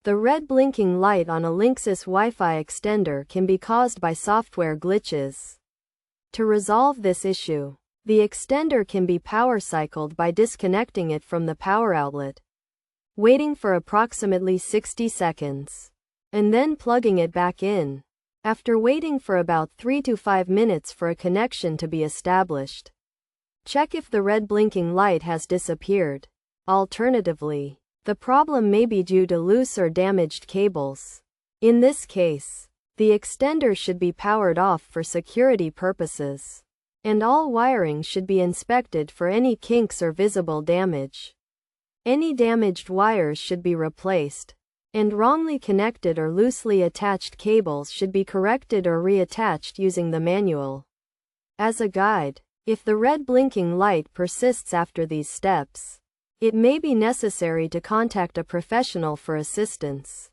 The red blinking light on a Linksys Wi-Fi extender can be caused by software glitches. To resolve this issue, the extender can be power cycled by disconnecting it from the power outlet, waiting for approximately 60 seconds, and then plugging it back in. After waiting for about 3 to 5 minutes for a connection to be established, check if the red blinking light has disappeared. Alternatively, the problem may be due to loose or damaged cables. In this case, the extender should be powered off for security purposes, and all wiring should be inspected for any kinks or visible damage. Any damaged wires should be replaced, and wrongly connected or loosely attached cables should be corrected or reattached using the manual. As a guide, if the red blinking light persists after these steps, it may be necessary to contact a professional for assistance.